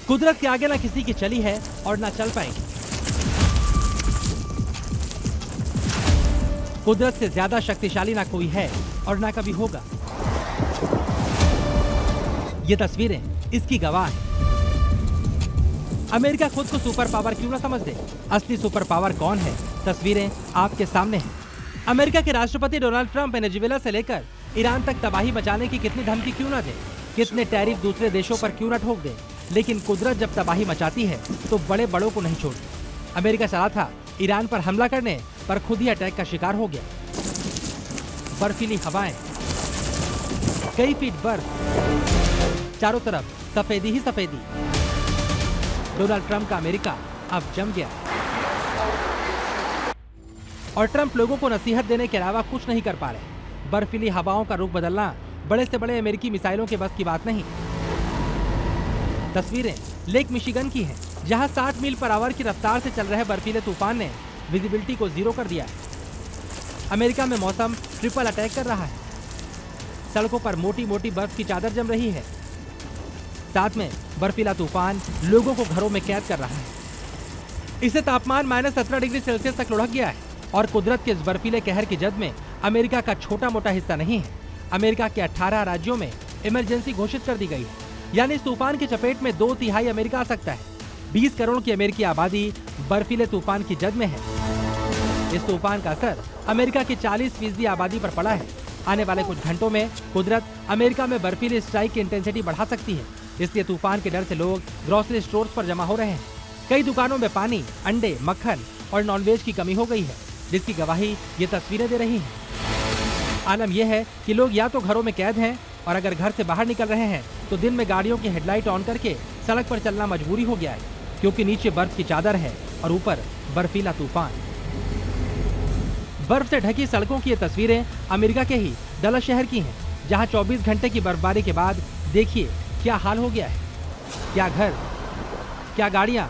कुदरत के आगे ना किसी की चली है और ना चल पाएगी। कुदरत से ज्यादा शक्तिशाली ना कोई है और ना कभी होगा। ये तस्वीरें इसकी गवाह हैं। अमेरिका खुद को सुपर पावर क्यों ना समझ दे? असली सुपर पावर कौन है? तस्वीरें आपके सामने हैं। अमेरिका के राष्ट्रपति डोनाल्ड ट्रंप वेनेजुएला से लेकर ईरान तक तबाही मचाने की कितनी धमकी क्यों ना दे, कितने टैरिफ दूसरे देशों पर क्यों ना ठोक दे, लेकिन कुदरत जब तबाही मचाती है तो बड़े बड़ों को नहीं छोड़ती। अमेरिका चला था ईरान पर हमला करने, पर खुद ही अटैक का शिकार हो गया। बर्फीली हवाएं, कई फीट बर्फ, चारों तरफ सफेदी ही सफेदी। डोनाल्ड ट्रंप का अमेरिका अब जम गया और ट्रंप लोगों को नसीहत देने के अलावा कुछ नहीं कर पा रहे। बर्फीली हवाओं का रुख बदलना बड़े से बड़े अमेरिकी मिसाइलों के बस की बात नहीं। तस्वीरें लेक मिशिगन की हैं, जहां 60 मील पर आवर की रफ्तार से चल रहे बर्फीले तूफान ने विजिबिलिटी को जीरो कर दिया है। अमेरिका में मौसम ट्रिपल अटैक कर रहा है। सड़कों पर मोटी मोटी बर्फ की चादर जम रही है। साथ में बर्फीला तूफान लोगों को घरों में कैद कर रहा है। इससे तापमान -17 डिग्री सेल्सियस तक लुढ़क गया है और कुदरत के इस बर्फीले कहर की जद में अमेरिका का छोटा मोटा हिस्सा नहीं है। अमेरिका के 18 राज्यों में इमरजेंसी घोषित कर दी गई है, यानी इस तूफान की चपेट में 2/3 अमेरिका आ सकता है। 20 करोड़ की अमेरिकी आबादी बर्फीले तूफान की जद में है। इस तूफान का असर अमेरिका की 40% आबादी पर पड़ा है। आने वाले कुछ घंटों में कुदरत अमेरिका में बर्फीली स्ट्राइक की इंटेंसिटी बढ़ा सकती है। इसलिए तूफान के डर से लोग ग्रोसरी स्टोर्स पर जमा हो रहे हैं। कई दुकानों में पानी, अंडे, मक्खन और नॉनवेज की कमी हो गई है, जिसकी गवाही ये तस्वीरें दे रही हैं। आलम यह है कि लोग या तो घरों में कैद हैं और अगर घर से बाहर निकल रहे हैं तो दिन में गाड़ियों की हेडलाइट ऑन करके सड़क पर चलना मजबूरी हो गया है, क्योंकि नीचे बर्फ की चादर है और ऊपर बर्फीला तूफान। बर्फ से ढकी सड़कों की ये तस्वीरें अमेरिका के ही डलस शहर की हैं, जहां 24 घंटे की बर्फबारी के बाद देखिए क्या हाल हो गया है। क्या घर, क्या गाड़ियां,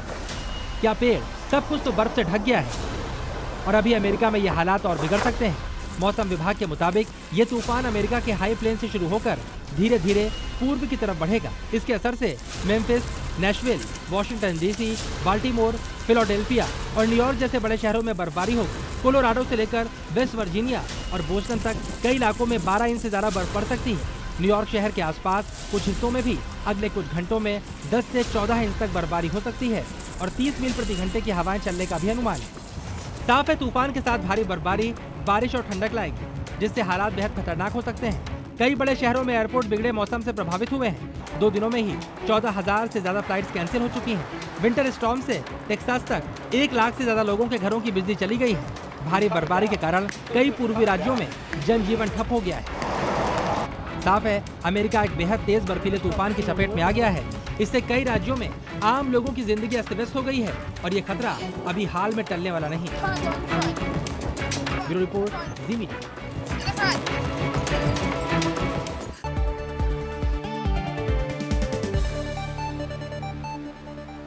क्या पेड़, सब कुछ तो बर्फ से ढक गया है। और अभी अमेरिका में ये हालात और बिगड़ सकते हैं। मौसम विभाग के मुताबिक ये तूफान अमेरिका के हाई प्लेन से शुरू होकर धीरे धीरे पूर्व की तरफ बढ़ेगा। इसके असर से Memphis, Nashville, Washington DC, Baltimore, Philadelphia और न्यूयॉर्क जैसे बड़े शहरों में बर्फबारी होगी। कोलोराडो से लेकर वेस्ट वर्जीनिया और बोस्टन तक कई इलाकों में 12 इंच से ज्यादा बर्फ पड़ सकती है। न्यूयॉर्क शहर के आसपास कुछ हिस्सों में भी अगले कुछ घंटों में 10 से 14 इंच तक बर्फबारी हो सकती है और 30 मील प्रति घंटे की हवाएं चलने का भी अनुमान है। साफ है, तूफान के साथ भारी बर्फबारी, बारिश और ठंडक लाएगी, जिससे हालात बेहद खतरनाक हो सकते हैं। कई बड़े शहरों में एयरपोर्ट बिगड़े मौसम से प्रभावित हुए हैं। 2 दिनों में ही 14,000 से ज्यादा फ्लाइट्स कैंसिल हो चुकी हैं। विंटर स्टॉर्म से टेक्सास तक 1 लाख से ज्यादा लोगों के घरों की बिजली चली गई है। भारी बर्फबारी के कारण कई पूर्वी राज्यों में जनजीवन ठप हो गया है। साफ है, अमेरिका एक बेहद तेज बर्फीले तूफान की चपेट में आ गया है। इससे कई राज्यों में आम लोगों की जिंदगी अस्त व्यस्त हो गई है और ये खतरा अभी हाल में टलने वाला नहीं। ब्यूरो रिपोर्ट, जी मीडिया।